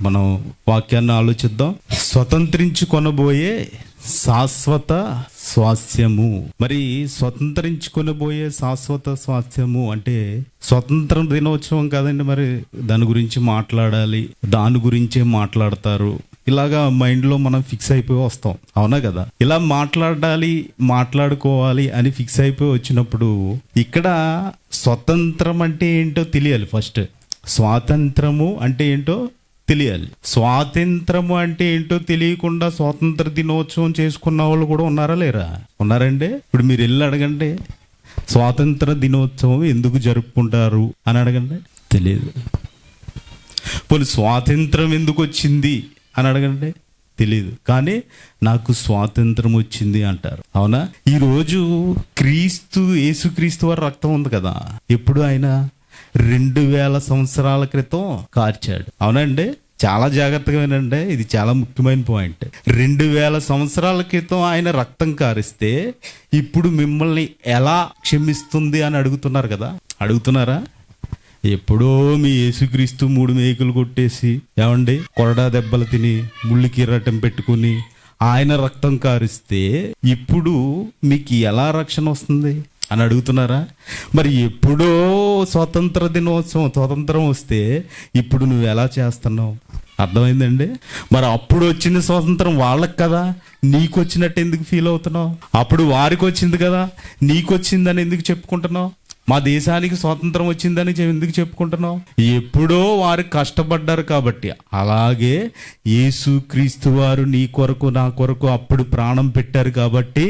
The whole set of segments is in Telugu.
మనం వాక్యాన్ని ఆలోచిద్దాం. స్వతంత్రించుకొనబోయే శాశ్వత స్వాస్థ్యము. మరి స్వతంత్రించుకొనబోయే శాశ్వత స్వాస్థ్యము అంటే స్వతంత్ర దినోత్సవం కాదండి. మరి దాని గురించి మాట్లాడాలి, దాని గురించే మాట్లాడతారు, ఇలాగా మైండ్లో మనం ఫిక్స్ అయిపోయి వస్తాం, అవునా కదా? ఇలా మాట్లాడాలి, మాట్లాడుకోవాలి అని ఫిక్స్ అయిపోయి వచ్చినప్పుడు ఇక్కడ స్వతంత్రం అంటే ఏంటో తెలియాలి. ఫస్ట్ స్వాతంత్రము అంటే ఏంటో తెలియాలి. స్వాతంత్రము అంటే ఏంటో తెలియకుండా స్వాతంత్ర దినోత్సవం చేసుకున్న వాళ్ళు కూడా ఉన్నారా లేరా? ఉన్నారండి. ఇప్పుడు మీరు వెళ్ళి అడగండి, స్వాతంత్ర దినోత్సవం ఎందుకు జరుపుకుంటారు అని అడగండి, తెలియదు. పోనీ స్వాతంత్రం ఎందుకు వచ్చింది అని అడగండి, తెలియదు. కానీ నాకు స్వాతంత్రం వచ్చింది అంటారు, అవునా? ఈరోజు యేసుక్రీస్తు వారి రక్తం ఉంది కదా, ఎప్పుడు ఆయన 2000 సంవత్సరాల క్రితం కార్చాడు, అవునండి? చాలా జాగ్రత్తగా వినండి, ఇది చాలా ముఖ్యమైన పాయింట్. 2000 సంవత్సరాల క్రితం ఆయన రక్తం కారిస్తే ఇప్పుడు మిమ్మల్ని ఎలా క్షమిస్తుంది అని అడుగుతున్నారు కదా, అడుగుతున్నారా? ఎప్పుడో మీ యేసుక్రీస్తు 3 మేకులు కొట్టేసి, ఏమండి, కొరడా దెబ్బలు తిని ముళ్ళు కిరీటం పెట్టుకుని ఆయన రక్తం కారిస్తే ఇప్పుడు మీకు ఎలా రక్షణ వస్తుంది అని అడుగుతున్నారా? మరి ఎప్పుడో స్వతంత్ర దినోత్సవం, స్వతంత్రం వస్తే ఇప్పుడు నువ్వు ఎలా చేస్తున్నావు? అర్థమైందండి? మరి అప్పుడు వచ్చిన స్వాతంత్రం వాళ్ళకి కదా, నీకు వచ్చినట్టు ఎందుకు ఫీల్ అవుతున్నావు? అప్పుడు వారికి వచ్చింది కదా, నీకు వచ్చిందని ఎందుకు చెప్పుకుంటున్నావు? మా దేశానికి స్వాతంత్రం వచ్చిందని ఎందుకు చెప్పుకుంటున్నావు? ఎప్పుడో వారు కష్టపడ్డారు కాబట్టి. అలాగే యేసుక్రీస్తు వారు నీ కొరకు, నా కొరకు అప్పుడు ప్రాణం పెట్టారు కాబట్టి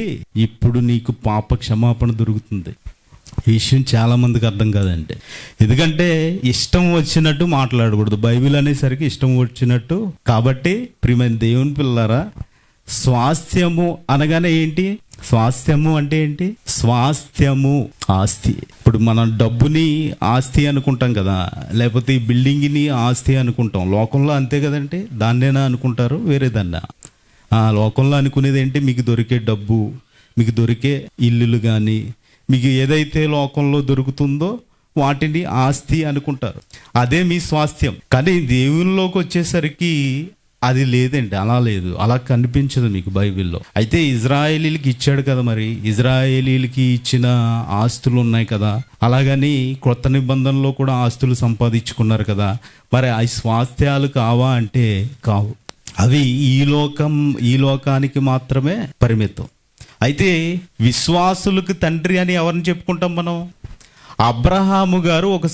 ఇప్పుడు నీకు పాప క్షమాపణ దొరుకుతుంది. ఈ విషయం చాలా మందికి అర్థం కాదండి. ఎందుకంటే ఇష్టం వచ్చినట్టు మాట్లాడకూడదు. బైబిల్ అనేసరికి ఇష్టం వచ్చినట్టు. కాబట్టి ప్రియమైన దేవుని పిల్లలారా, స్వాస్థ్యము అనగానే ఏంటి? స్వాస్థ్యము అంటే ఏంటి? స్వాస్థ్యము ఆస్తి. ఇప్పుడు మనం డబ్బుని ఆస్తి అనుకుంటాం కదా, లేకపోతే ఈ బిల్డింగ్ని ఆస్తి అనుకుంటాం. లోకంలో అంతే కదండి, దాన్నేనా అనుకుంటారు, వేరే దాన్నా? లోకంలో అనుకునేది ఏంటి? మీకు దొరికే డబ్బు, మీకు దొరికే ఇల్లులు కానీ, మీకు ఏదైతే లోకంలో దొరుకుతుందో వాటిని ఆస్తి అనుకుంటారు. అదే మీ స్వాస్థ్యం. కానీ దేవునిలోకి వచ్చేసరికి అది లేదండి, అలా లేదు, అలా కనిపించదు మీకు బైబిల్లో. అయితే ఇజ్రాయేలీలకి ఇచ్చాడు కదా, మరి ఇజ్రాయేలీలకి ఇచ్చిన ఆస్తులు ఉన్నాయి కదా, అలాగని కొత్త నిబంధనలో కూడా ఆస్తులు సంపాదించుకున్నారు కదా. మరి ఆ స్వాస్థ్యాలు కావా అంటే కావు. అవి ఈ లోకానికి మాత్రమే పరిమితం. అయితే విశ్వాసులకు తండ్రి అని ఎవరిని చెప్పుకుంటాం మనం? అబ్రహాము గారు ఒక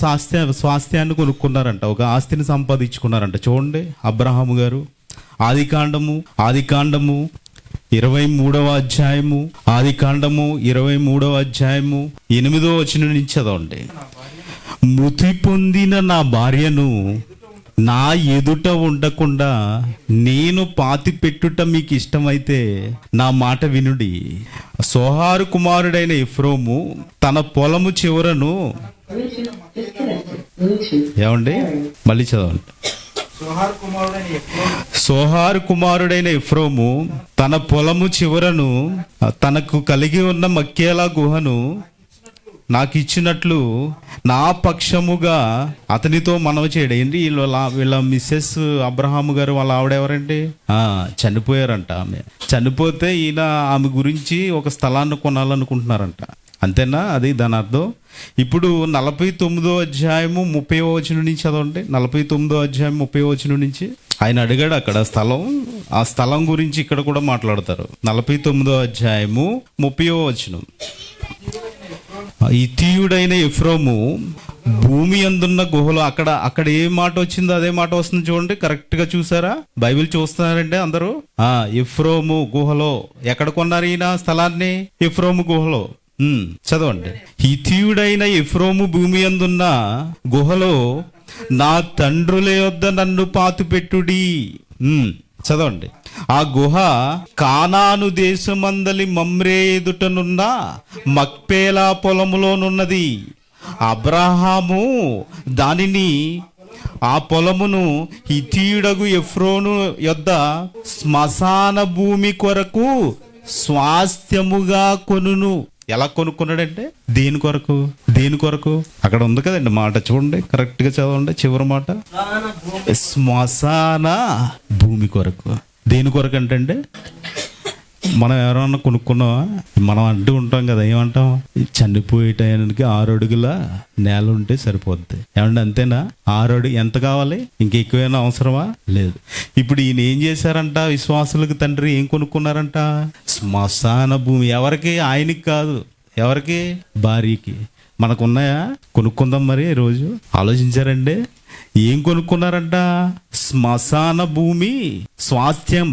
స్వాస్థ్యాన్ని కొనుక్కున్నారంట, ఒక ఆస్తిని సంపాదించుకున్నారంట. చూడండి, అబ్రహాము గారు ఆదికాండము 23వ అధ్యాయము, ఆదికాండము 23వ అధ్యాయము 8వ వచనం నుంచి చదవండి. మృతి పొందిన నా భార్యను నా ఎదుట ఉండకుండా నేను పాతి పెట్టుట మీకు ఇష్టమైతే నా మాట వినుడి. సోహారు కుమారుడైన ఎఫ్రోము తన పొలము చివరను, ఏమండి మళ్ళీ చదవండి. సోహారు కుమారుడైన ఎఫ్రోము తన పొలము చివరను తనకు కలిగి ఉన్న మక్కేలా గుహను నాకు ఇచ్చినట్లు నా పక్షముగా అతనితో మనవి చేయడం. ఏంటి, వీళ్ళ మిస్సెస్ అబ్రహాము గారు వాళ్ళ ఆవిడెవరండి? చనిపోయారంట. ఆమె చనిపోతే ఈయన ఆమె గురించి ఒక స్థలాన్ని కొనాలనుకుంటున్నారంట. అంతేనా? అది దాని అర్థం. ఇప్పుడు 49వ అధ్యాయము 30వ వచనం నుంచి చదవండి. 49వ అధ్యాయం 30వ వచనం నుంచి ఆయన అడిగాడు అక్కడ స్థలం, ఆ స్థలం గురించి ఇక్కడ కూడా మాట్లాడతారు. 49వ అధ్యాయము 30వ వచనం. ఇతీయుడైన ఎఫ్రోము భూమి అందున్న గుహలో, అక్కడ ఏ మాట వచ్చిందో అదే మాట వస్తుంది చూడండి. కరెక్ట్ గా చూసారా? బైబిల్ చూస్తున్నారంటే అందరూ. ఎఫ్రోము గుహలో ఎక్కడ కొన్నారు ఈయన స్థలాన్ని? ఎఫ్రోము గుహలో. చదవండి. హితీయుడైన ఎఫ్రోము భూమి అందున్న గుహలో నా తండ్రుల యొద్ద నన్ను పాతిపెట్టుడి. చదవండి. ఆ గుహ కానాను దేశమందలి మమ్రే ఎదుటనున్న మక్పేలా పొలములోనున్నది. అబ్రహాము దానిని, ఆ పొలమును హితీయుడగు ఎఫ్రోను యొద్ద శ్మశాన భూమి కొరకు స్వాస్థ్యముగా కొనును. ఎలా కొనుక్కున్నాడంటే దేని కొరకు అక్కడ ఉంది కదండి మాట, చూడండి కరెక్ట్ గా చదవండి చివరి మాట. శ్మశాన భూమి కొరకు. దేని కొరకు అంటే మనం ఎవరన్నా కొనుక్కున్నావా? మనం అంటూ ఉంటాం కదా, ఏమంటాం? చనిపోయే టైంకి 6 అడుగుల నేల ఉంటే సరిపోద్ది. ఏమంటే అంతేనా? 6 అడుగు ఎంత కావాలి? ఇంకెక్కువైనా అవసరమా? లేదు. ఇప్పుడు ఈయన ఏం చేశారంట? విశ్వాసులకు తండ్రి ఏం కొనుక్కున్నారంట? శ్మశాన భూమి. ఎవరికి? ఆయనకి కాదు. ఎవరికి? భార్యకి. మనకున్నాయా? కొనుక్కుందాం మరి ఈరోజు. ఆలోచించారండి? ఏం కొనుక్కున్నారంట? శ్మశాన భూమి. స్వాస్థ్యం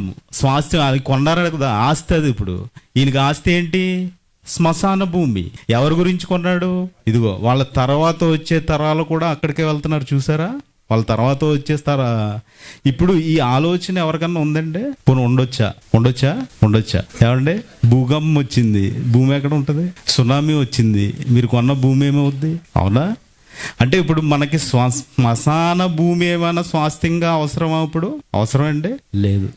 అది కొన్నారా కదా, ఆస్తి. అది ఇప్పుడు ఈయనకి ఆస్తి ఏంటి? శ్మశాన భూమి. ఎవరి గురించి కొన్నాడు? ఇదిగో వాళ్ళ తర్వాత వచ్చే తరాలు కూడా అక్కడికే వెళ్తున్నారు, చూసారా? వాళ్ళ తర్వాత వచ్చేస్తారా? ఇప్పుడు ఈ ఆలోచన ఎవరికన్నా ఉందండి? పోనీ ఉండొచ్చా? ఏమండి? భూకంపం వచ్చింది, భూమి ఎక్కడ ఉంటుంది? సునామీ వచ్చింది, మీరు కొన్న భూమి ఏమవుద్ది? అవునా? అంటే ఇప్పుడు మనకి శ్మశాన భూమి ఏమైనా స్వాస్థ్యంగా అవసరమా? ఇప్పుడు అవసరం అండి? లేదు.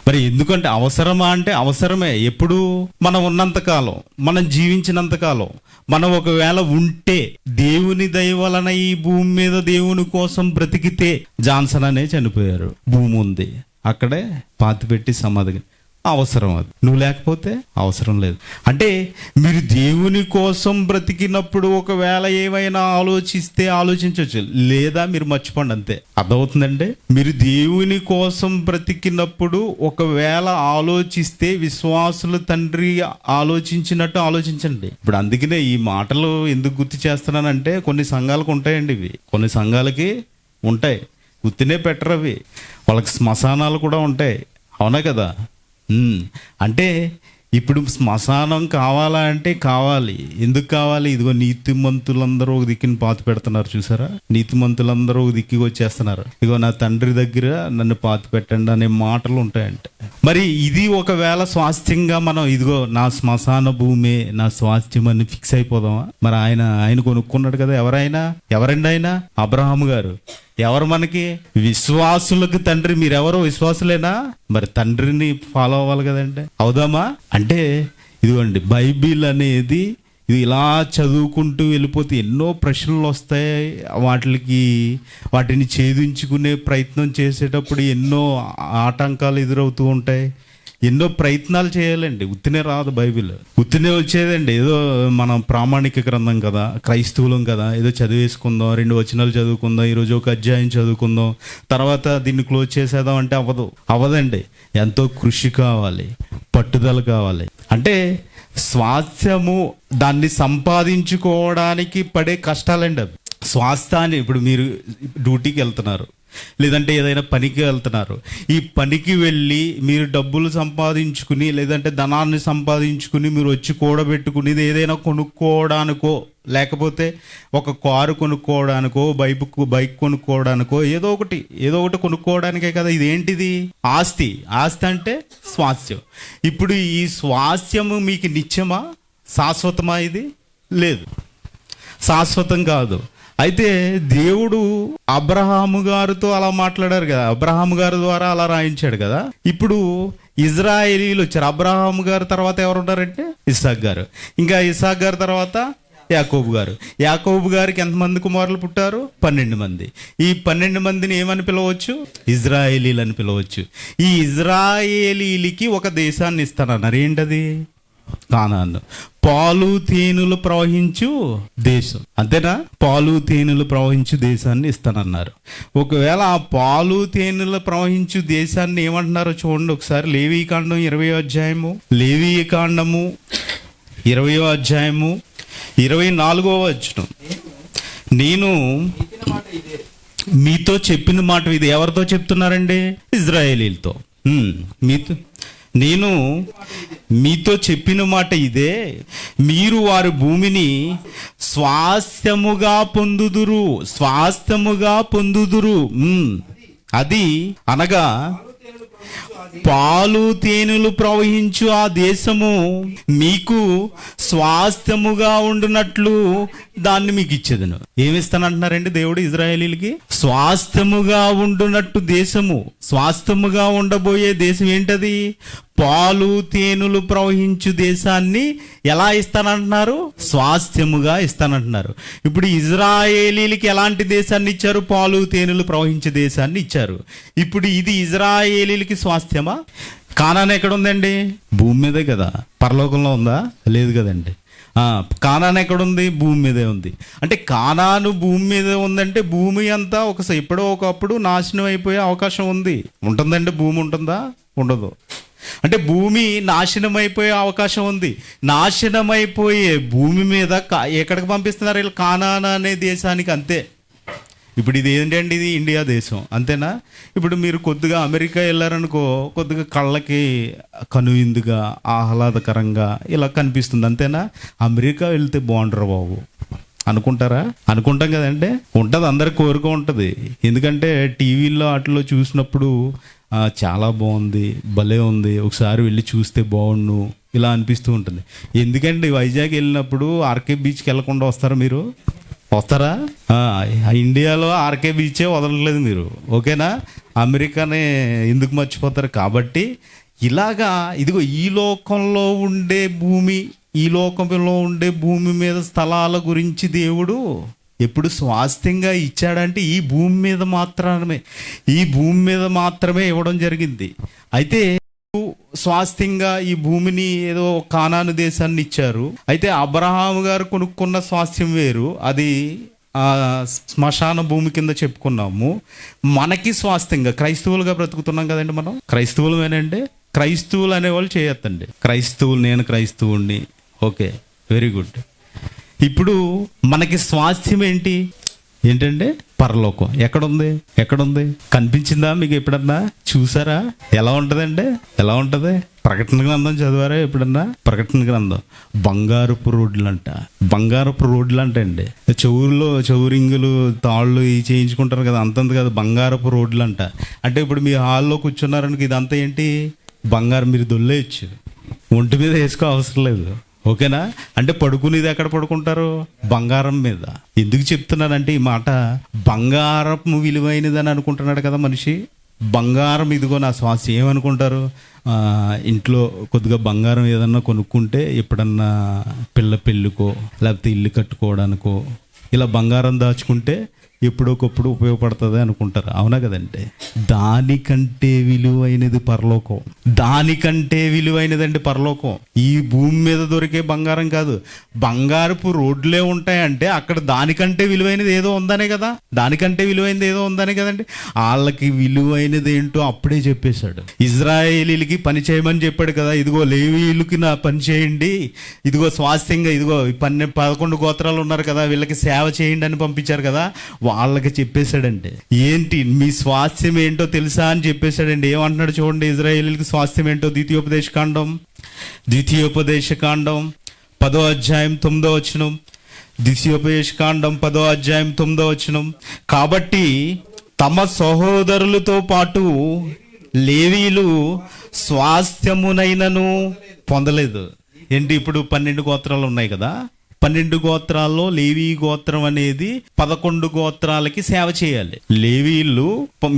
మరి ఎందుకంటే అవసరమా అంటే అవసరమే. ఎప్పుడు? మనం ఉన్నంతకాలం, మనం జీవించినంతకాలం. మనం ఒకవేళ ఉంటే, దేవుని దయ వలన ఈ భూమి మీద దేవుని కోసం బ్రతికితే, జాన్సన్ అనే చనిపోయారు, భూమి ఉంది, అక్కడే పాతిపెట్టి సమాధిగా. అవసరం అది. నువ్వు లేకపోతే అవసరం లేదు. అంటే మీరు దేవుని కోసం బ్రతికినప్పుడు ఒకవేళ ఏమైనా ఆలోచిస్తే ఆలోచించవచ్చు, లేదా మీరు మర్చిపోండి, అంతే. అర్థమవుతుందండి? మీరు దేవుని కోసం బ్రతికినప్పుడు ఒకవేళ ఆలోచిస్తే విశ్వాసుల తండ్రి ఆలోచించినట్టు ఆలోచించండి. ఇప్పుడు అందుకనే ఈ మాటలు ఎందుకు గుర్తు చేస్తున్నానంటే, కొన్ని సంఘాలకు ఉంటాయండి ఇవి, కొన్ని సంఘాలకి ఉంటాయి, గుర్తునే పెట్టరు అవి. వాళ్ళకి శ్మశానాలు కూడా ఉంటాయి. అవునా కదా? అంటే ఇప్పుడు శ్మశానం కావాలా అంటే కావాలి. ఎందుకు కావాలి? ఇదిగో నీతిమంతులందరూ ఒక దిక్కుని పాతి పెడుతున్నారు, చూసారా? నీతిమంతులందరూ ఒక దిక్కి వచ్చేస్తున్నారు. ఇదిగో నా తండ్రి దగ్గర నన్ను పాతి పెట్టండి అనే మాటలు ఉంటాయంటే, మరి ఇది ఒకవేళ స్వాస్థ్యంగా మనం ఇదిగో నా శ్మశాన భూమే నా స్వాస్థ్యం అని ఫిక్స్ అయిపోదామా? మరి ఆయన కొనుక్కున్నాడు కదా. ఎవరండి ఆయన? అబ్రహాము గారు. ఎవరు మనకి? విశ్వాసులకు తండ్రి. మీరెవరో విశ్వాసులేనా? మరి తండ్రిని ఫాలో అవ్వాలి కదండి. అవుదామా? అంటే ఇదిగోండి, బైబిల్ అనేది ఇది ఇలా చదువుకుంటూ వెళ్ళిపోతే ఎన్నో ప్రశ్నలు వస్తాయి. వాటిని ఛేదించుకునే ప్రయత్నం చేసేటప్పుడు ఎన్నో ఆటంకాలు ఎదురవుతూ ఉంటాయి. ఎన్నో ప్రయత్నాలు చేయాలండి. ఉత్తినే రాదు బైబిల్, ఉత్తినే వచ్చేదండి. ఏదో మనం ప్రామాణిక గ్రంథం కదా, క్రైస్తవులం కదా, ఏదో చదివేసుకుందాం, 2 వచనాలు చదువుకుందాం, ఈరోజు ఒక అధ్యాయం చదువుకుందాం, తర్వాత దీన్ని క్లోజ్ చేసేద్దాం అంటే అవ్వదండి. ఎంతో కృషి కావాలి, పట్టుదల కావాలి. అంటే స్వాస్థ్యము, దాన్ని సంపాదించుకోవడానికి పడే కష్టాలండి అవి. స్వాస్థ్యాన్ని ఇప్పుడు మీరు డ్యూటీకి వెళ్తున్నారు, లేదంటే ఏదైనా పనికి వెళ్తున్నారు. ఈ పనికి వెళ్ళి మీరు డబ్బులు సంపాదించుకుని, లేదంటే ధనాన్ని సంపాదించుకుని మీరు వచ్చి కూడబెట్టుకుని ఏదైనా కొనుక్కోవడానికో, లేకపోతే ఒక కారు కొనుక్కోవడానికో, బైక్ కొనుక్కోవడానికో, ఏదో ఒకటి కొనుక్కోవడానికే కదా. ఇదేంటిది? ఆస్తి అంటే స్వాస్థ్యం. ఇప్పుడు ఈ స్వాస్థ్యము మీకు నిత్యమా, శాశ్వతమా? ఇది లేదు, శాశ్వతం కాదు. అయితే దేవుడు అబ్రహాము గారితో అలా మాట్లాడారు కదా, అబ్రహాము గారి ద్వారా అలా రాయించాడు కదా. ఇప్పుడు ఇజ్రాయేలీలు వచ్చారు. అబ్రహాము గారి తర్వాత ఎవరు ఉన్నారంటే ఇస్సాకు గారు. ఇంకా ఇస్సాకు గారి తర్వాత యాకోబు గారు. యాకోబు గారికి ఎంతమంది కుమారులు పుట్టారు? 12 మంది. ఈ 12 మందిని ఏమని పిలవచ్చు? ఇజ్రాయేలీలు అని పిలవచ్చు. ఈ ఇజ్రాయేలీలకి ఒక దేశాన్ని ఇస్తానన్నారు. ఏంటది? కానాను. పాలు తేనెలు ప్రవహించు దేశం. అంతేనా? పాలు తేనెలు ప్రవహించు దేశాన్ని ఇస్తానన్నారు. ఒకవేళ ఆ పాలు తేనెలు ప్రవహించు దేశాన్ని ఏమంటున్నారో చూడండి ఒకసారి. లేవీకాండం 20వ అధ్యాయము, లేవీకాండము 20వ అధ్యాయము 24వ వచనం. నేను మీతో చెప్పిన మాట ఇది. ఎవరితో చెప్తున్నారండి? ఇజ్రాయేలీలతో. నేను మీతో చెప్పిన మాట ఇదే, మీరు వారి భూమిని స్వాస్థ్యముగా పొందుదురు. అది అనగా పాలు తేనెలు ప్రవహించు ఆ దేశము మీకు స్వాస్థ్యముగా ఉండునట్లు దాన్ని మీకు ఇచ్చేదను. ఏమిస్తానంటున్నారండి దేవుడు ఇజ్రాయేలీలకి? స్వాస్థ్యముగా ఉండునట్టు దేశము. స్వాస్థ్యముగా ఉండబోయే దేశం ఏంటది? పాలు తేనెలు ప్రవహించు దేశాన్ని ఎలా ఇస్తానంటున్నారు? స్వాస్థ్యముగా ఇస్తానంటున్నారు. ఇప్పుడు ఇజ్రాయేలీలకి ఎలాంటి దేశాన్ని ఇచ్చారు? పాలు తేనెలు ప్రవహించే దేశాన్ని ఇచ్చారు. ఇప్పుడు ఇది ఇజ్రాయేలీలకి స్వాస్థ్యమా? కానాన్ ఎక్కడ ఉందండి? భూమి మీదే కదా. పరలోకంలో ఉందా? లేదు కదండి. కానాన్ ఎక్కడుంది? భూమి మీదే ఉంది. అంటే కానాను భూమి మీదే ఉందంటే భూమి అంతా ఎప్పుడో ఒకప్పుడు నాశనం అయిపోయే అవకాశం ఉంది. ఉంటుందండి? భూమి ఉంటుందా? ఉండదు. అంటే భూమి నాశనం అయిపోయే అవకాశం ఉంది. నాశనం అయిపోయే భూమి మీద ఎక్కడికి పంపిస్తున్నారు వీళ్ళు? కానాన్ అనే దేశానికి. అంతే. ఇప్పుడు ఇది ఏంటండి? ఇది ఇండియా దేశం, అంతేనా? ఇప్పుడు మీరు కొద్దిగా అమెరికా వెళ్ళారనుకో, కొద్దిగా కళ్ళకి కనువిందుగా ఆహ్లాదకరంగా ఇలా కనిపిస్తుంది, అంతేనా? అమెరికా వెళ్తే బాగుండరు బాబు అనుకుంటారా? అనుకుంటాం కదండి. ఉంటుంది, అందరికి కోరిక ఉంటుంది. ఎందుకంటే టీవీల్లో వాటిలో చూసినప్పుడు చాలా బాగుంది, భలే ఉంది, ఒకసారి వెళ్ళి చూస్తే బాగుండు ఇలా అనిపిస్తూ ఉంటుంది. ఎందుకంటే వైజాగ్ వెళ్ళినప్పుడు ఆర్కే బీచ్కి వెళ్ళకుండా వస్తారా మీరు? వస్తారా? ఇండియాలో ఆర్కే బీచే వదలట్లేదు మీరు, ఓకేనా? అమెరికానే ఎందుకు మర్చిపోతారు? కాబట్టి ఇలాగా ఇదిగో ఈ లోకంలో ఉండే భూమి, ఈ లోకంలో ఉండే భూమి మీద స్థలాల గురించి దేవుడు ఎప్పుడు స్వాస్థ్యంగా ఇచ్చాడంటే ఈ భూమి మీద మాత్రమే ఇవ్వడం జరిగింది. అయితే స్వాస్థ్యంగా ఈ భూమిని ఏదో కానాను దేశాన్ని ఇచ్చారు. అయితే అబ్రహాము గారు కొనుక్కున్న స్వాస్థ్యం వేరు, అది శ్మశాన భూమి కింద చెప్పుకున్నాము. మనకి స్వాస్థ్యంగా క్రైస్తవులుగా బ్రతుకుతున్నాం కదండి మనం. క్రైస్తవులమేనండి. క్రైస్తవులు అనేవాళ్ళు చేయొద్దండి. నేను క్రైస్తవుణ్ణి, ఓకే, వెరీ గుడ్. ఇప్పుడు మనకి స్వాస్థ్యం ఏంటంటే పరలోకం. ఎక్కడుంది? కనిపించిందా మీకు? ఎప్పుడన్నా చూసారా? ఎలా ఉంటుందండి? ఎలా ఉంటుంది? ప్రకటన గ్రంథం చదివారా ఎప్పుడన్నా? ప్రకటన గ్రంథం బంగారపు రోడ్లు అండి. చౌరింగులు తాళ్ళు ఇవి చేయించుకుంటారు కదా, అంతంత కదా బంగారపు రోడ్లు అంట. అంటే ఇప్పుడు మీ హాల్లో కూర్చున్నారనుకో, ఇదంతా ఏంటి? బంగారం. మీరు దొల్లేయచ్చు, ఒంటి మీద వేసుకో అవసరం లేదు, ఓకేనా? అంటే పడుకునేది ఎక్కడ పడుకుంటారు? బంగారం మీద. ఎందుకు చెప్తున్నానంటే ఈ మాట, బంగారం విలువైనదని అనుకుంటున్నాడు కదా మనిషి. బంగారం ఇదిగో నా స్వాస్థ్యం. ఏమనుకుంటారు? ఇంట్లో కొద్దిగా బంగారం ఏదన్నా కొనుక్కుంటే ఎప్పుడన్నా పెళ్ళికో లేకపోతే ఇల్లు కట్టుకోవడానికో ఇలా బంగారం దాచుకుంటే ఎప్పుడొకప్పుడు ఉపయోగపడుతుంది అనుకుంటారు, అవునా కదండి? దానికంటే విలువైనది పరలోకం. పరలోకం. ఈ భూమి మీద దొరికే బంగారం కాదు. బంగారపు రోడ్లే ఉంటాయంటే అక్కడ దానికంటే విలువైనది ఏదో ఉందనే కదా. కదండి. వాళ్ళకి విలువైనది ఏంటో అప్పుడే చెప్పేశాడు. ఇజ్రాయేలీలకి పని చేయమని చెప్పాడు కదా. ఇదిగో లేవీయులకి నా పని చేయండి, ఇదిగో స్వాస్థ్యంగా, ఇదిగో 11 గోత్రాలు ఉన్నారు కదా, వీళ్ళకి సేవ చేయండి అని పంపించారు కదా. వాళ్ళకి చెప్పేశాడంటే ఏంటి మీ స్వాస్థ్యం ఏంటో తెలుసా అని చెప్పేశాడండి. ఏమంటున్నాడు చూడండి, ఇజ్రాయేలీలకి స్వాస్థ్యం ఏంటో. ద్వితీయోపదేశకాండం 10వ అధ్యాయం 9వ వచనం. ద్వితీయోపదేశకాండం 10వ అధ్యాయం 9వ వచనం. కాబట్టి తమ సహోదరులతో పాటు లేవీయులు స్వాస్థ్యమునైనను పొందలేదు. ఏంటి? ఇప్పుడు 12 గోత్రాలు ఉన్నాయి కదా. 12 గోత్రాల్లో లేవీ గోత్రం అనేది 11 గోత్రాలకి సేవ చేయాలి. లేవీళ్ళు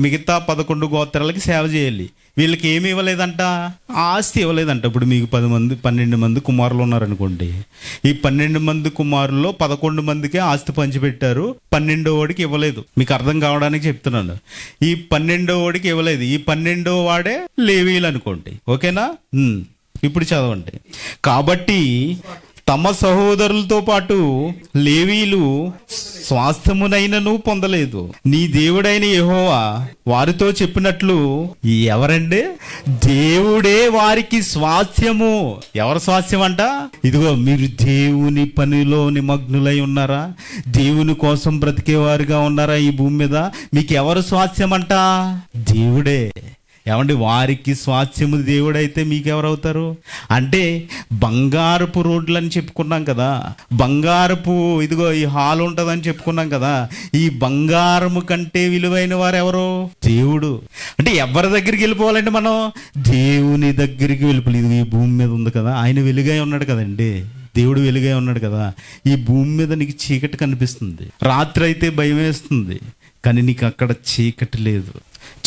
మిగతా 11 గోత్రాలకి సేవ చేయాలి. వీళ్ళకి ఏమి ఇవ్వలేదంట? ఆస్తి ఇవ్వలేదంట. ఇప్పుడు మీకు 12 మంది కుమారులు ఉన్నారనుకోండి. ఈ 12 మంది కుమారుల్లో 11 మందికే ఆస్తి పంచిపెట్టారు, 12వ వాడికి ఇవ్వలేదు. మీకు అర్థం కావడానికి చెప్తున్నాను. ఈ 12వ వాడికి ఇవ్వలేదు. ఈ 12వ వాడే లేవీలు అనుకోండి, ఓకేనా? ఇప్పుడు చదవండి. కాబట్టి తమ సహోదరులతో పాటు లేవీలు స్వాస్థ్యమునైనను పొందలేదు. నీ దేవుడైన యెహోవా వారితో చెప్పినట్లు. ఎవరండి? దేవుడే వారికి స్వాస్థ్యము. ఎవరి స్వాస్థ్యం అంట? ఇదిగో మీరు దేవుని పనిలో నిమగ్నులై ఉన్నారా? దేవుని కోసం బ్రతికేవారుగా ఉన్నారా ఈ భూమి మీద? మీకు ఎవరు స్వాస్థ్యం అంట? దేవుడే. ఏమండి? వారికి స్వాస్థ్యము దేవుడైతే మీకెవరవుతారు? అంటే బంగారపు రోడ్లు అని చెప్పుకున్నాం కదా, బంగారపు ఇదిగో ఈ హాల్ ఉంటుందని చెప్పుకున్నాం కదా. ఈ బంగారము కంటే విలువైన వారు ఎవరు? దేవుడు. అంటే ఎవరి దగ్గరికి వెళ్ళిపోవాలంటే మనం దేవుని దగ్గరికి వెళ్ళిపోవాలి. ఇది ఈ భూమి మీద ఉంది కదా, ఆయన వెలుగై ఉన్నాడు కదండి. దేవుడు వెలుగై ఉన్నాడు కదా. ఈ భూమి మీద నీకు చీకటి కనిపిస్తుంది, రాత్రి అయితే భయం వేస్తుంది, కానీ నీకు అక్కడ చీకటి లేదు.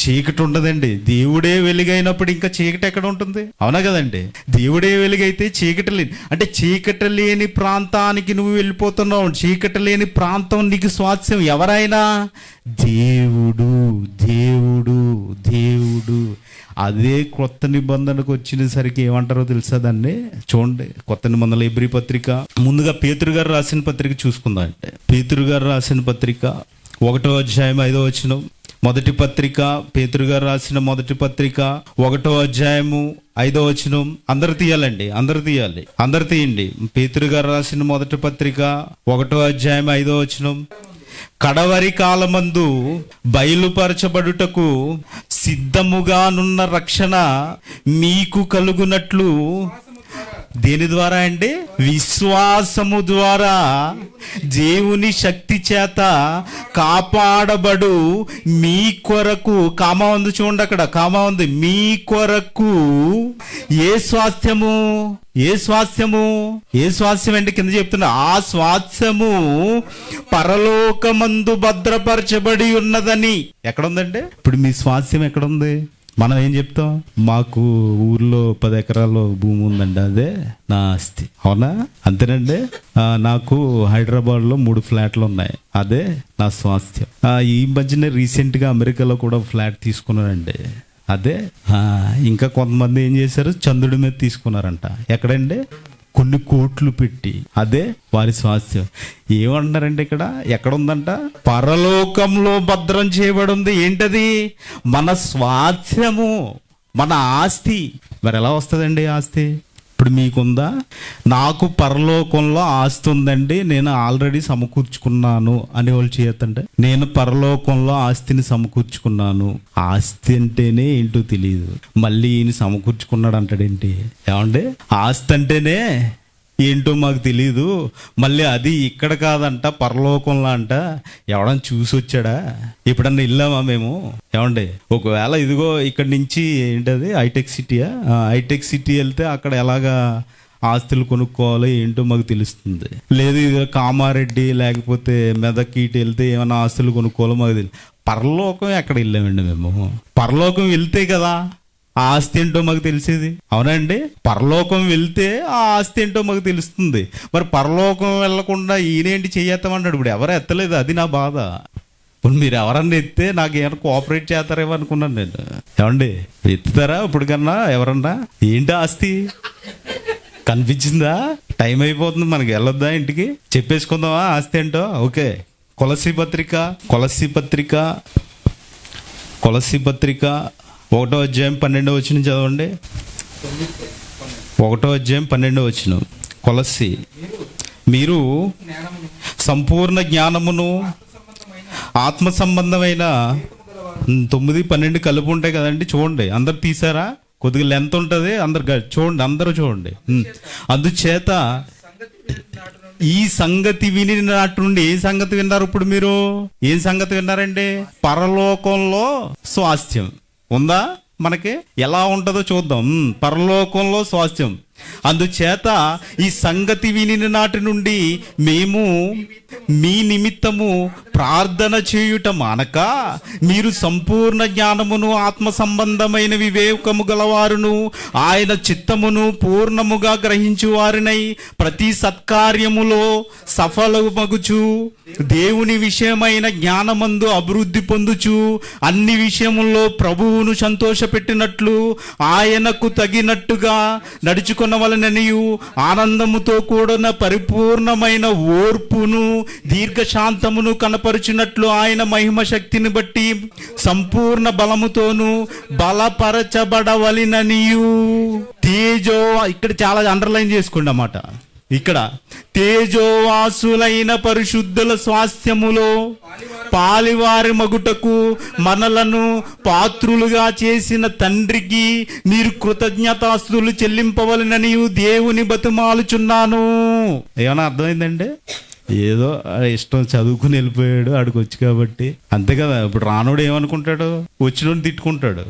చీకటి ఉండదండి. దేవుడే వెలుగైనప్పుడు ఇంకా చీకటి ఎక్కడ ఉంటుంది? అవునా కదండి? దేవుడే వెలుగైతే చీకటి లేని, అంటే చీకటి లేని ప్రాంతానికి నువ్వు వెళ్ళిపోతున్నావు. చీకటి లేని ప్రాంతం నీకు స్వాస్థ్యం. ఎవరైనా దేవుడు దేవుడు దేవుడు. అదే కొత్త నిబంధనకు వచ్చినసరికి ఏమంటారో తెలుసా దాన్ని? చూడండి, కొత్త నిబంధనలు ఎబ్రీ పత్రిక, ముందుగా పేతురు గారు రాసిన పత్రిక చూసుకుందాం. అంటే పేతురు గారు రాసిన పత్రిక 1వ అధ్యాయం 5వ వచనం. మొదటి పత్రిక, పేతురు గారు రాసిన మొదటి పత్రిక 1వ అధ్యాయము 5వ వచనం. అందరు తీయాలండి, అందరు తీయాలి, అందరు తీయండి. పేతురు గారు రాసిన మొదటి పత్రిక 1వ అధ్యాయం 5వ వచనం. కడవరి కాలమందు బయలుపరచబడుటకు సిద్ధముగానున్న రక్షణ మీకు కలుగునట్లు. దేని ద్వారా అండి? విశ్వాసము ద్వారా దేవుని శక్తి చేత కాపాడబడు మీ కొరకు. కామా ఉంది చూడండి, అక్కడ కామా ఉంది. మీ కొరకు ఏ స్వాస్థ్యము? ఏ స్వాస్థ్యము? ఏ స్వాస్థ్యం అంటే కింద చెప్తున్నా, ఆ స్వాస్థ్యము పరలోకమందు భద్రపరచబడి ఉన్నదని. ఎక్కడుందంటే ఇప్పుడు మీ స్వాస్థ్యం ఎక్కడుంది? మనం ఏం చెప్తాం? మాకు ఊర్లో 10 ఎకరాల భూమి ఉందండి, అదే నా ఆస్తి. అవునా? అంతేనండి. నాకు హైదరాబాద్లో 3 ఫ్లాట్లు ఉన్నాయి, అదే నా స్వాస్థ్యం. ఈ మధ్యనే రీసెంట్గా అమెరికాలో కూడా ఫ్లాట్ తీసుకున్నానండి, అదే. ఇంకా కొంతమంది ఏం చేశారు? చంద్రుడి మీద తీసుకున్నారంట. ఎక్కడండి? కొన్ని కోట్లు పెట్టి, అదే వారి స్వాస్థ్యం. ఏమంటున్నారంటే ఇక్కడ ఎక్కడ ఉందంట? పరలోకంలో భద్రం చేయబడి ఉంది. ఏంటది? మన స్వాస్థ్యము, మన ఆస్తి. మరి ఎలా వస్తుందండి ఆస్తి? ఇప్పుడు మీకుందా? నాకు పరలోకంలో ఆస్తి ఉందండి, నేను ఆల్రెడీ సమకూర్చుకున్నాను అని వాళ్ళు చేయొద్దంటే, నేను పరలోకంలో ఆస్తిని సమకూర్చుకున్నాను. ఆస్తి అంటేనే ఏంటో తెలియదు, మళ్ళీ ఈయన సమకూర్చుకున్నాడు అంటాడేంటి? ఏమండి? ఆస్తి అంటేనే ఏంటో మాకు తెలీదు, మళ్ళీ అది ఇక్కడ కాదంట పరలోకంలో అంట. ఎవడన్నా చూసి వచ్చాడా? ఎప్పుడన్నా వెళ్ళామా మేము? ఏమండి? ఒకవేళ ఇదిగో ఇక్కడ నుంచి ఏంటది హైటెక్ సిటీయా, హైటెక్ సిటీ వెళ్తే అక్కడ ఎలాగా ఆస్తులు కొనుక్కోవాలో ఏంటో మాకు తెలుస్తుంది. లేదు ఇది కామారెడ్డి లేకపోతే మెదక్ ఇటు వెళ్తే ఏమైనా ఆస్తులు కొనుక్కోవాలో మాకు తెలియదు. పరలోకం ఎక్కడ వెళ్ళామండి మేము? పరలోకం వెళ్తే కదా ఆ ఆస్తి ఏంటో మాకు తెలిసేది. అవునండి? పరలోకం వెళ్తే ఆ ఆస్తి ఏంటో మాకు తెలుస్తుంది. మరి పరలోకం వెళ్లకుండా ఈయనేంటి చెయ్యేస్తామన్నాడు. ఇప్పుడు ఎవరు ఎత్తలేదు, అది నా బాధ. ఇప్పుడు మీరు ఎవరన్నా ఎత్తే నాకు ఏమైనా కోఆపరేట్ చేస్తారేమో అనుకున్నాను నేను. ఏమండి? ఎత్తుతారా ఇప్పుడు కన్నా ఎవరన్నా? ఏంటి ఆస్తి కనిపించిందా? టైం అయిపోతుంది, మనకి వెళ్ళొద్దా ఇంటికి? చెప్పేసుకుందామా ఆస్తి ఏంటో? ఓకే. కొలస్సీ పత్రిక 1వ అధ్యాయం 12వ వచనం చదవండి. 1వ అధ్యాయం 12వ వచనం. కొలస్సీ, మీరు సంపూర్ణ జ్ఞానమును ఆత్మ సంబంధమైన 9, 12 కలుపు ఉంటాయి కదండి. చూడండి, అందరు తీసారా? కొద్దిగా లెంత్ ఉంటుంది, చూడండి, అందరూ చూడండి. అందుచేత ఈ సంగతి విని నాటి నుండి ఏ సంగతి విన్నారు? ఇప్పుడు మీరు ఏం సంగతి విన్నారండి? పరలోకంలో స్వాస్థ్యం ఉందా మనకి? ఎలా ఉంటుందో చూద్దాం. పరలోకంలో స్వాస్థ్యం. అందుచేత ఈ సంగతి విని నాటి నుండి మేము మీ నిమిత్తము ప్రార్థన చేయుట మానక, మీరు సంపూర్ణ జ్ఞానమును ఆత్మ సంబంధమైన వివేకము గలవారును ఆయన చిత్తమును పూర్ణముగా గ్రహించు వారినై ప్రతి సత్కార్యములో సఫలమగుచు దేవుని విషయమైన జ్ఞానమందు అభివృద్ధి పొందుచు అన్ని విషయముల్లో ప్రభువును సంతోషపెట్టినట్లు ఆయనకు తగినట్టుగా నడుచుకొనవలెననియు ఆనందముతో కూడిన పరిపూర్ణమైన ఓర్పును దీర్ఘశాంతమును కనపరుచినట్లు ఆయన మహిమ శక్తిని బట్టి సంపూర్ణ బలముతోను బలపరచబడవలెననియు తేజో. ఇక్కడ చాలా అండర్లైన్ చేసుకోండి అన్నమాట. ఇక్కడ తేజోవాసులైన పరిశుద్ధుల స్వాస్థ్యములో పాలివారి మగుటకు మనలను పాత్రులుగా చేసిన తండ్రికి మీరు కృతజ్ఞతాస్తులు చెల్లింపవలెనని దేవుని బతిమాలుచున్నాను. ఏమన్నా అర్థమైందండి? ఏదో ఇష్టం చదువుకుని వెళ్ళిపోయాడు, ఆడికి వచ్చి కాబట్టి అంతే కదా. ఇప్పుడు రానోడు ఏమనుకుంటాడు? వచ్చినోడిని తిట్టుకుంటాడు.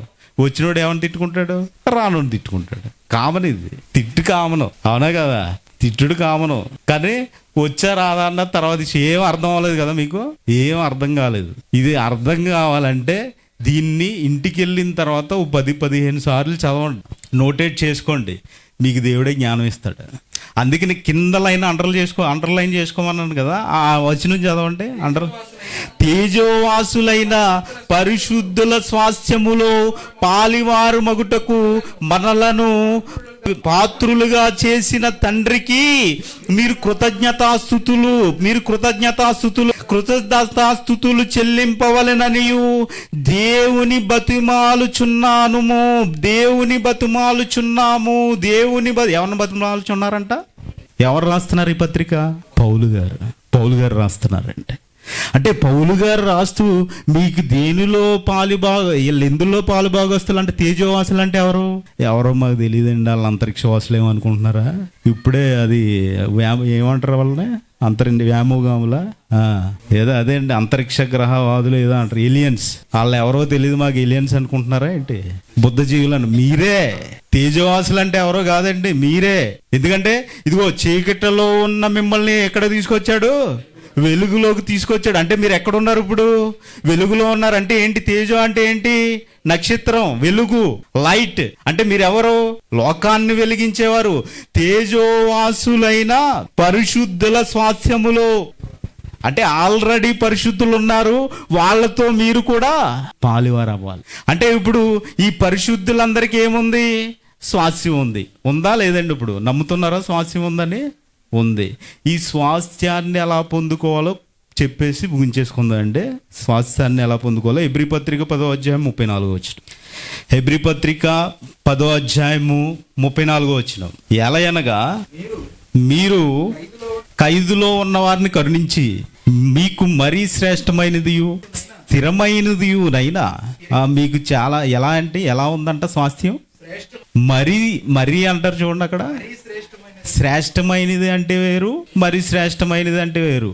వచ్చినోడు ఏమని తిట్టుకుంటాడు? రానోడిని తిట్టుకుంటాడు. కామన్ ఇది, తిట్టు కామను. అవునా కదా? తిట్టుడు కామను. కానీ వచ్చా రాదా అన్న తర్వాత ఏం అర్థం అవ్వలేదు కదా మీకు? ఏం అర్థం కాలేదు. ఇది అర్థం కావాలంటే దీన్ని ఇంటికి వెళ్ళిన తర్వాత 10-15 సార్లు చదవండి, నోటేట్ చేసుకోండి, మీకు దేవుడే జ్ఞానం ఇస్తాడు. అందుకని కింద లైన్ అండర్లైన్ చేసుకోమన్నాను కదా, ఆ వచనం చదవండి. తేజోవాసులైన పరిశుద్ధుల స్వాస్థ్యములో పాలివారు మగుటకు మనలను పాత్రులుగా చేసిన తండ్రికి మీరు కృతజ్ఞతాస్తుతులు చెల్లింపవలెననియు దేవుని బతిమాలుచున్నాము. ఎవరిని బతిమాలుచున్నారంట? ఎవరు రాస్తున్నారు ఈ పత్రిక? పౌలు గారు రాస్తున్నారంటే. అంటే పౌలు గారు రాస్తూ మీకు దేనిలో ఎందులో పాలు భాగస్తులు అంటే తేజోవాసులు అంటే ఎవరో మాకు తెలియదండి, వాళ్ళు అంతరిక్షవాసులు ఏమనుకుంటున్నారా? ఇప్పుడే అది ఏమంటారు వాళ్ళని, వ్యామోగాముల ఏదో అదే అండి, అంతరిక్ష గ్రహవాదులు ఏదో అంటారు, ఏలియన్స్. వాళ్ళు ఎవరో తెలియదు మాకు ఏలియన్స్ అనుకుంటున్నారా ఏంటి? బుద్ధ జీవులను మీరే. తేజవాసులు అంటే ఎవరో కాదండి, మీరే. ఎందుకంటే ఇదిగో చీకటిలో ఉన్న మిమ్మల్ని ఎక్కడ తీసుకొచ్చాడు? వెలుగులోకి తీసుకొచ్చాడు. అంటే మీరు ఎక్కడున్నారు ఇప్పుడు? వెలుగులో ఉన్నారు. అంటే ఏంటి? తేజో అంటే ఏంటి? నక్షత్రం, వెలుగు, లైట్. అంటే మీరెవరు? లోకాన్ని వెలిగించేవారు. తేజోవాసులైన పరిశుద్ధుల స్వాస్థ్యములో అంటే ఆల్రెడీ పరిశుద్ధులు ఉన్నారు, వాళ్ళతో మీరు కూడా పాలువారు అవ్వాలి. అంటే ఇప్పుడు ఈ పరిశుద్ధులందరికీ ఏముంది? స్వాస్థ్యం ఉంది. ఉందా లేదండి? ఇప్పుడు నమ్ముతున్నారా స్వాస్థ్యం ఉందని? ఉంది. ఈ స్వాస్థ్యాన్ని ఎలా పొందుకోవాలో చెప్పేసి ముగించేసుకుందాం అండి. స్వాస్థ్యాన్ని ఎలా పొందుకోవాలో హెబ్రీ పత్రిక 10వ అధ్యాయం 34వ వచనం. హెబ్రీ పత్రిక 10వ అధ్యాయము 34వ వచనం. ఎలయనగా మీరు ఖైదులో ఉన్న వారిని కరుణించి మీకు మరీ శ్రేష్టమైనది స్థిరమైనదినైనా మీకు చాలా ఎలా ఉందంట స్వాస్థ్యం? మరీ అంటారు చూడండి అక్కడ. శ్రేష్టమైనది అంటే వేరు, మరి శ్రేష్టమైనది అంటే వేరు.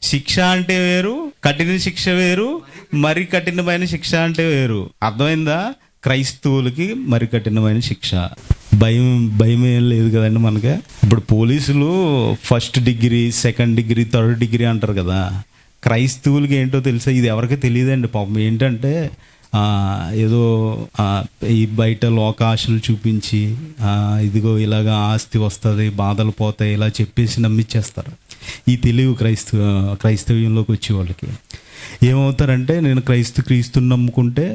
శిక్ష అంటే వేరు, కఠిన శిక్ష వేరు, మరి కఠినమైన శిక్ష అంటే వేరు. అర్థమైందా? క్రైస్తవులకి మరి కఠినమైన శిక్ష. భయం ఏం లేదు కదండి మనకి. ఇప్పుడు పోలీసులు 1st degree, 2nd degree, 3rd degree అంటారు కదా. క్రైస్తవులకి ఏంటో తెలుసా? ఇది ఎవరికి తెలియదండి పాపం. ఏంటంటే ఏదో ఈ బయట లోకాశలు చూపించి ఇదిగో ఇలాగా ఆస్తి వస్తుంది, బాధలు పోతాయి, ఇలా చెప్పేసి నమ్మిచ్చేస్తారు. ఈ తెలివి క్రైస్తవ్యంలోకి వచ్చే వాళ్ళకి ఏమవుతారంటే, నేను క్రీస్తుని నమ్ముకుంటే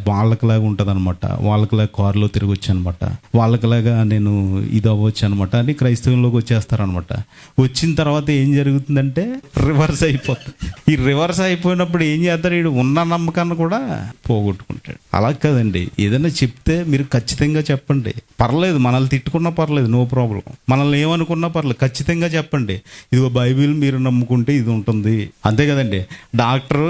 వాళ్ళకిలాగా ఉంటుంది అనమాట, వాళ్ళకిలాగా కారులో తిరగొచ్చు అనమాట, వాళ్ళకిలాగా నేను ఇది అవ్వచ్చు అనమాట అని క్రైస్తవంలోకి వచ్చేస్తారనమాట. వచ్చిన తర్వాత ఏం జరుగుతుందంటే రివర్స్ అయిపోతుంది. ఈ రివర్స్ అయిపోయినప్పుడు ఏం చేస్తారు? వీడు ఉన్న నమ్మకాన్ని కూడా పోగొట్టుకుంటాడు. అలా కదండి, ఏదైనా చెప్తే మీరు ఖచ్చితంగా చెప్పండి. పర్లేదు, మనల్ని తిట్టుకున్నా పర్లేదు, నో ప్రాబ్లం. మనల్ని ఏమనుకున్నా పర్లేదు, ఖచ్చితంగా చెప్పండి. ఇదిగో బైబిల్ మీరు నమ్ముకుంటే ఇది ఉంటుంది, అంతే కదండి. డాక్టర్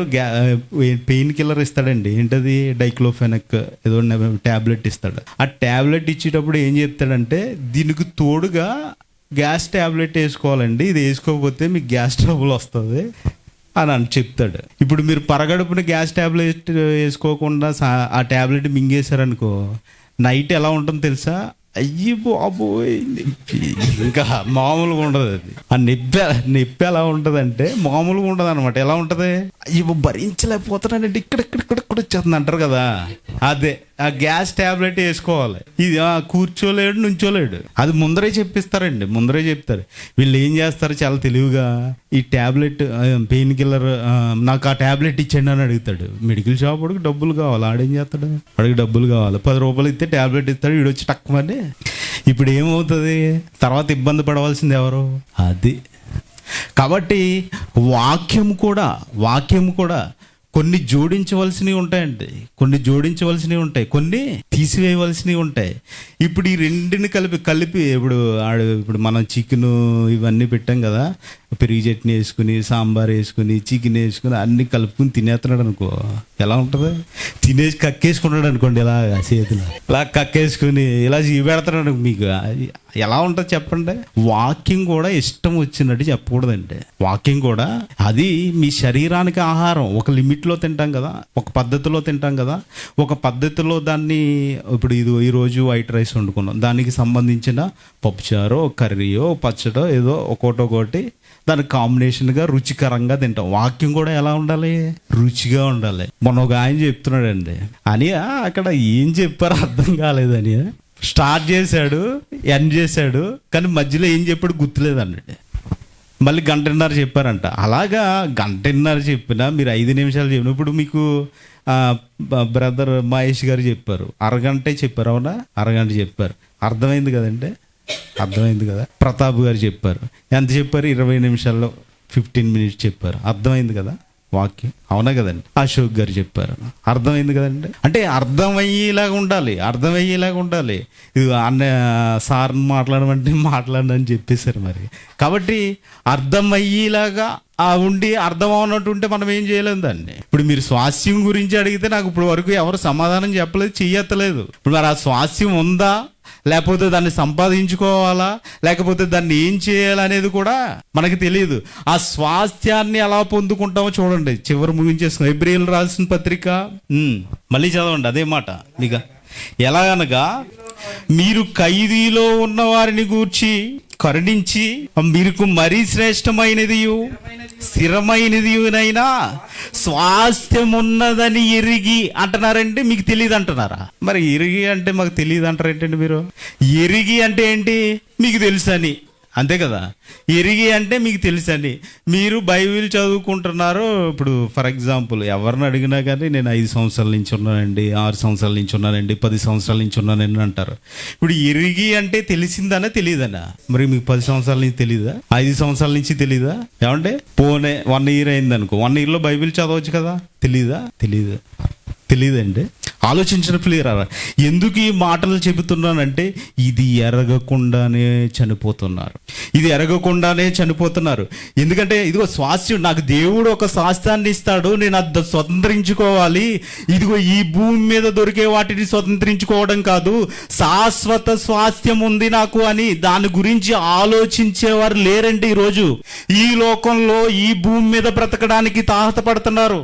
పెయిన్ కిల్లర్ ఇస్తాడండి, ఏంటది? డైక్లోఫెనక్ ఏదో ట్యాబ్లెట్ ఇస్తాడు. ఆ ట్యాబ్లెట్ ఇచ్చేటప్పుడు ఏం చెప్తాడంటే, దీనికి తోడుగా గ్యాస్ ట్యాబ్లెట్ వేసుకోవాలండి, ఇది వేసుకోకపోతే మీకు గ్యాస్ ట్రబుల్ వస్తుంది అని చెప్తాడు. ఇప్పుడు మీరు పరగడుపున గ్యాస్ ట్యాబ్లెట్ వేసుకోకుండా ఆ ట్యాబ్లెట్ మింగేశారనుకో, నైట్ ఎలా ఉంటుందో తెలుసా? అయ్యి బాబోయ్, ఇంకా మామూలుగా ఉండదు. అది ఆ నొప్పి ఎలా ఉంటుంది అంటే మామూలుగా ఉండదు అనమాట. ఎలా ఉంటుంది? అయ్యో భరించలేకపోతున్నానంటే ఇక్కడ వచ్చేస్తుంది అంటారు కదా. అదే ఆ గ్యాస్ ట్యాబ్లెట్ వేసుకోవాలి. ఇది కూర్చోలేడు, నుంచోలేడు. అది ముందరే చెప్పిస్తారండి, ముందరే చెప్తారు. వీళ్ళు ఏం చేస్తారు? చాలా తెలివిగా ఈ ట్యాబ్లెట్ పెయిన్ కిల్లర్ నాకు ఆ ట్యాబ్లెట్ ఇచ్చండి అని అడుగుతాడు. మెడికల్ షాప్ వాడికి డబ్బులు కావాలి, ఆడేం చేస్తాడు? వాడికి డబ్బులు కావాలి. 10 రూపాయలు ఇస్తే ట్యాబ్లెట్ ఇస్తాడు, వీడు వచ్చి టక్కుమని. ఇప్పుడు ఏమవుతుంది? తర్వాత ఇబ్బంది పడవలసింది ఎవరు? అది. కాబట్టి వాక్యం కూడా కొన్ని జోడించవలసినవి ఉంటాయండి, కొన్ని జోడించవలసినవి ఉంటాయి, కొన్ని తీసివేయవలసినవి ఉంటాయి. ఇప్పుడు ఈ రెండిని కలిపి ఇప్పుడు మనం చికెన్ ఇవన్నీ పెట్టాం కదా, పెరుగు చట్నీ వేసుకుని, సాంబార్ వేసుకుని, చికెన్ వేసుకుని అన్ని కలుపుకుని తినేస్తున్నాడు అనుకో, ఎలా ఉంటుంది? తినేసి కక్కేసుకుంటాడు అనుకోండి, ఇలా చేతులు ఇలా కక్కేసుకుని ఇలా పెడతాడు. మీకు ఎలా ఉంటుంది చెప్పండి? వాక్యం కూడా ఇష్టం వచ్చినట్టు చెప్పకూడదండి. వాక్యం కూడా అది మీ శరీరానికి ఆహారం. ఒక లిమిట్లో తింటాం కదా, ఒక పద్ధతిలో తింటాం కదా. ఒక పద్ధతిలో దాన్ని ఇప్పుడు ఈరోజు వైట్ రైస్ వండుకున్నాం, దానికి సంబంధించిన పప్పుచారో, కర్రీయో, పచ్చడో ఏదో ఒక్కోటి దాని కాంబినేషన్గా రుచికరంగా తింటాం. వాక్యం కూడా ఎలా ఉండాలి? రుచిగా ఉండాలి. మొన్న ఒక ఆయన చెప్తున్నాడండి, అని అక్కడ ఏం చెప్పారో అర్థం కాలేదని స్టార్ట్ చేశాడు, ఎండ్ చేశాడు, కానీ మధ్యలో ఏం చెప్పాడు గుర్తులేదండి. మళ్ళీ 1.5 గంట చెప్పారంట. అలాగా 1.5 గంట చెప్పినా మీరు 5 నిమిషాలు చెప్పిన, ఇప్పుడు మీకు బ్రదర్ మహేష్ గారు చెప్పారు, అరగంటే చెప్పారు, అవునా? అరగంట చెప్పారు, అర్థమైంది కదండి, అర్థమైంది కదా. ప్రతాప్ గారు చెప్పారు, ఎంత చెప్పారు? 20 నిమిషాల్లో 15 మినిట్స్ చెప్పారు, అర్థమైంది కదా వాక్యం, అవునా కదండి. అశోక్ గారు చెప్పారు, అర్థమైంది కదండి. అంటే అర్థమయ్యేలాగా ఉండాలి, అర్థమయ్యేలాగా ఉండాలి. ఇది అన్న సార్ని మాట్లాడని చెప్పేశారు మరి. కాబట్టి అర్థమయ్యేలాగా ఉండి అర్థం అవునట్టు ఉంటే మనం ఏం చేయలేము దాన్ని. ఇప్పుడు మీరు స్వాస్థ్యం గురించి అడిగితే నాకు ఇప్పుడు వరకు ఎవరు సమాధానం చెప్పలేదు, చెయ్యత్తలేదు. ఇప్పుడు మరి ఆ స్వాస్థ్యం ఉందా, లేకపోతే దాన్ని సంపాదించుకోవాలా, లేకపోతే దాన్ని ఏం చేయాలనేది కూడా మనకి తెలియదు. ఆ స్వాస్థ్యాన్ని ఎలా పొందుకుంటామో చూడండి. చివరి ముగించేస్తున్నాం. హెబ్రీయులు రాసిన పత్రిక మళ్ళీ చదవండి అదే మాట. మీకు ఎలాగనగా మీరు ఖైదీలో ఉన్న వారిని గూర్చి కరుణించి మీకు మరీ శ్రేష్టమైనది స్థిరమైనదినైనా స్వాస్థ్యం ఉన్నదని ఎరిగి అంటున్నారంటే మీకు తెలియదు అంటున్నారా? మరి ఎరిగి అంటే మాకు తెలియదు అంటారు ఏంటండి మీరు? ఎరిగి అంటే ఏంటి? మీకు తెలుసని, అంతే కదా. ఎరిగి అంటే మీకు తెలుసని. మీరు బైబిల్ చదువుకుంటున్నారు. ఇప్పుడు ఫర్ ఎగ్జాంపుల్ ఎవరిని అడిగినా కానీ నేను 5 సంవత్సరాల నుంచి ఉన్నానండి, 6 సంవత్సరాల నుంచి ఉన్నానండి, 10 సంవత్సరాల నుంచి ఉన్నానండి అంటారు. ఇప్పుడు ఎరిగి అంటే తెలిసిందనా తెలియదనా? మరి మీకు 10 సంవత్సరాల నుంచి తెలీదా? 5 సంవత్సరాల నుంచి తెలీదా? ఏమంటే పోనే 1 ఇయర్ అయింది అనుకో, 1 ఇయర్లో బైబిల్ చదవచ్చు కదా. తెలీదా? తెలియదండి. ఆలోచించిన ప్లేయరా, ఎందుకు ఈ మాటలు చెబుతున్నానంటే ఇది ఎరగకుండానే చనిపోతున్నారు. ఎందుకంటే ఇదిగో స్వాస్థ్యం, నాకు దేవుడు ఒక స్వాస్థ్యాన్ని ఇస్తాడు, నేను అది స్వతంత్రించుకోవాలి. ఇదిగో ఈ భూమి మీద దొరికే వాటిని స్వతంత్రించుకోవడం కాదు, శాశ్వత స్వాస్థ్యం ఉంది నాకు అని దాని గురించి ఆలోచించేవారు లేరండి ఈరోజు. ఈ లోకంలో ఈ భూమి మీద బ్రతకడానికి తాహతపడుతున్నారు,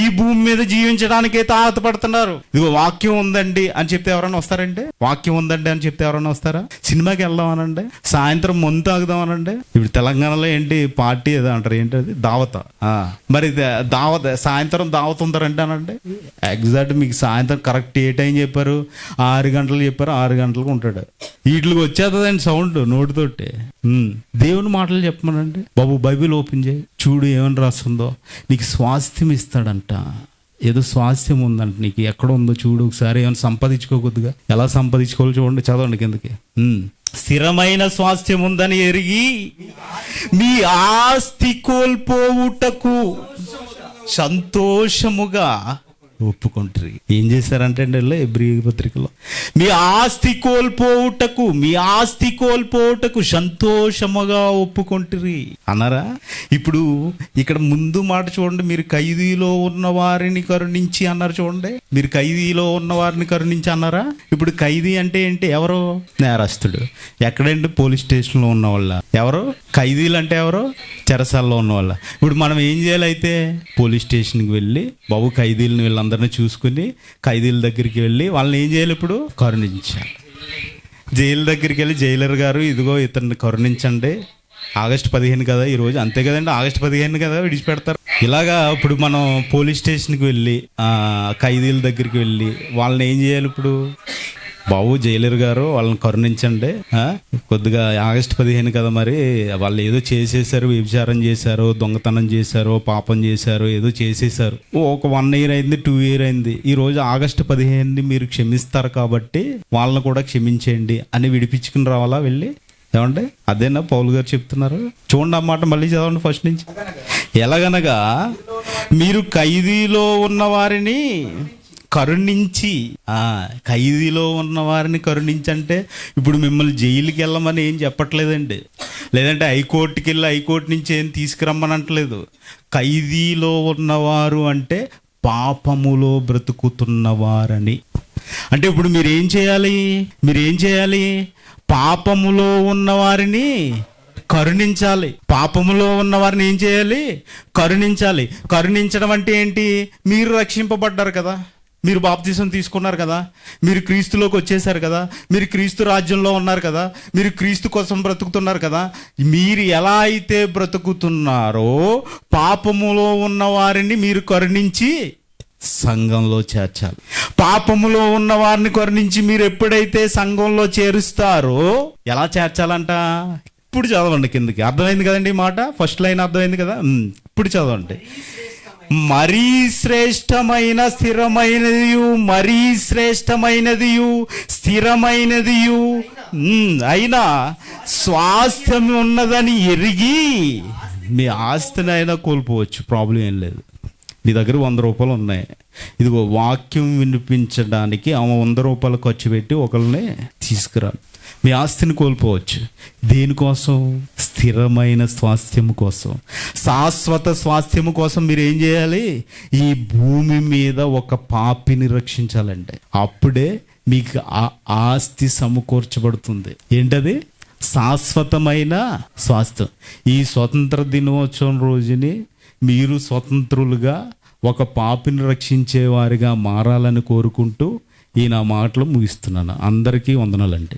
ఈ భూమి మీద జీవించడానికే తాహతపడుతున్నారు. ఇదిగో వాక్యం ఉందండి అని చెప్తే ఎవరైనా వస్తారంటే? వాక్యం ఉందండి అని చెప్తే ఎవరైనా వస్తారా? సినిమాకి వెళ్దాం అనండి, సాయంత్రం మందు తాగుదాం అనండి. ఇప్పుడు తెలంగాణలో ఏంటి పార్టీ ఏదో అంటారు, ఏంటది దావత. మరి దావత్, సాయంత్రం దావత్ ఉందరంటే అనండి. ఎగ్జాక్ట్ మీకు సాయంత్రం కరెక్ట్ ఏ టైం చెప్పారు? 6 గంటలు చెప్పారు, 6 గంటలకు ఉంటాడు. వీటికి వచ్చేస్తుందండి సౌండ్ నోటితోటి. దేవుని మాటలు చెప్పమనండి. బాబు బైబిల్ ఓపెన్ చేయి, చూడు ఏమని రాస్తుందో. నీకు స్వాస్థ్యం ఇస్తాడంట. ఏదో స్వాస్థ్యం ఉందంట నీకు, ఎక్కడ ఉందో చూడు ఒకసారి. ఏమైనా సంపాదించుకోకొద్దుగా, ఎలా సంపాదించుకోవాలో చూడండి, చదవండి కిందకి. స్థిరమైన స్వాస్థ్యం ఉందని ఎరిగి మీ ఆస్తి కోల్పోవుటకు సంతోషముగా ఒప్పుకుంటారు. ఏం చేశారంటే హెబ్రీ పత్రికలో మీ ఆస్తి కోల్పోవుటకు సంతోషముగా ఒప్పుకుంటారు అన్నారా? ఇప్పుడు ఇక్కడ ముందు మాట చూడండి, మీరు ఖైదీలో ఉన్న వారిని కరుణించి అన్నారు. చూడండి, మీరు ఖైదీలో ఉన్న వారిని కరుణించి అన్నారా? ఇప్పుడు ఖైదీ అంటే ఏంటి? ఎవరు? నేరస్తుడు. ఎక్కడంటే పోలీస్ స్టేషన్లో ఉన్న వాళ్ళ. ఎవరు ఖైదీలు అంటే? ఎవరు? చెరసాల్లో ఉన్న వాళ్ళ. ఇప్పుడు మనం ఏం చేయాలి అయితే? పోలీస్ స్టేషన్కి వెళ్ళి బాబు ఖైదీలను వీళ్ళందరినీ చూసుకుని ఖైదీల దగ్గరికి వెళ్ళి వాళ్ళని ఏం చేయాలి? ఇప్పుడు కరుణించాలి. జైలు దగ్గరికి వెళ్ళి జైలర్ గారు ఇదిగో ఇతన్ని కరుణించండి, ఆగస్టు 15 కదా ఈరోజు, అంతే కదండి, ఆగస్టు 15 కదా విడిచిపెడతారు. ఇలాగా ఇప్పుడు మనం పోలీస్ స్టేషన్కి వెళ్ళి ఖైదీల దగ్గరికి వెళ్ళి వాళ్ళని ఏం చేయాలి? ఇప్పుడు బాబు జైలర్ గారు వాళ్ళని కరుణించండి, కొద్దిగా ఆగస్టు 15 కదా, మరి వాళ్ళు ఏదో చేసేసారు, వ్యభిచారం చేశారు, దొంగతనం చేశారు, పాపం చేశారు, ఏదో చేసేసారు. ఒక 1 ఇయర్ అయింది, 2 ఇయర్ అయింది. ఈ రోజు ఆగస్టు 15 మీరు క్షమిస్తారు కాబట్టి వాళ్ళని కూడా క్షమించేయండి అని విడిపించుకుని రావాలా వెళ్ళి? ఏమండి అదేనా పౌలు గారు చెప్తున్నారు? చూడండి ఆ మాట మళ్ళీ చదవండి ఫస్ట్ నుంచి. ఎలాగనగా మీరు ఖైదీలో ఉన్న వారిని కరుణించి, ఖైదీలో ఉన్న వారిని కరుణించంటే ఇప్పుడు మిమ్మల్ని జైలుకి వెళ్ళమని ఏం చెప్పట్లేదండి, లేదంటే హైకోర్టుకి వెళ్ళి హైకోర్టు నుంచి ఏం తీసుకురమ్మని అంటలేదు. ఖైదీలో ఉన్నవారు అంటే పాపములో బ్రతుకుతున్నవారని. అంటే ఇప్పుడు మీరేం చేయాలి? పాపములో ఉన్నవారిని కరుణించాలి. పాపములో ఉన్నవారిని ఏం చేయాలి? కరుణించాలి. కరుణించడం అంటే ఏంటి? మీరు రక్షింపబడ్డారు కదా, మీరు బాప్తిసం తీసుకున్నారు కదా, మీరు క్రీస్తులోకి వచ్చేసారు కదా, మీరు క్రీస్తు రాజ్యంలో ఉన్నారు కదా, మీరు క్రీస్తు కోసం బ్రతుకుతున్నారు కదా. మీరు ఎలా అయితే బ్రతుకుతున్నారో పాపములో ఉన్న వారిని మీరు కరుణించి సంఘంలో చేర్చాలి. పాపములో ఉన్న వారిని కరుణించి మీరు ఎప్పుడైతే సంఘంలో చేరుస్తారో ఎలా చేర్చాలంట? ఇప్పుడు చదవండి కిందకి. అర్థమైంది కదండి ఈ మాట? ఫస్ట్ లైన్ అర్థమైంది కదా? ఇప్పుడు చదవండి. మరీ శ్రేష్టమైన స్థిరమైనదియు, మరీ శ్రేష్టమైనదియు స్థిరమైనదియు అయినా స్వాస్థ్యం ఉన్నదని ఎరిగి, మీ ఆస్తిని అయినా కోల్పోవచ్చు, ప్రాబ్లం ఏం లేదు. మీ దగ్గర 100 రూపాయలు ఉన్నాయి, ఇదిగో వాక్యం వినిపించడానికి ఆమె 100 రూపాయలు ఖర్చు పెట్టి ఒకరిని తీసుకురా, మీ ఆస్తిని కోల్పోవచ్చు. దేనికోసం? స్థిరమైన స్వాస్థ్యము కోసం, శాశ్వత స్వాస్థ్యము కోసం మీరు ఏం చేయాలి? ఈ భూమి మీద ఒక పాపిని రక్షించాలంటే అప్పుడే మీకు ఆ ఆస్తి సమకూర్చబడుతుంది. ఏంటది? శాశ్వతమైన స్వాస్థ్యం. ఈ స్వతంత్ర దినోత్సవం రోజుని మీరు స్వతంత్రులుగా ఒక పాపిని రక్షించే వారిగా మారాలని కోరుకుంటూ ఈ నా మాటలు ముగిస్తున్నాను. అందరికీ వందనాలండి.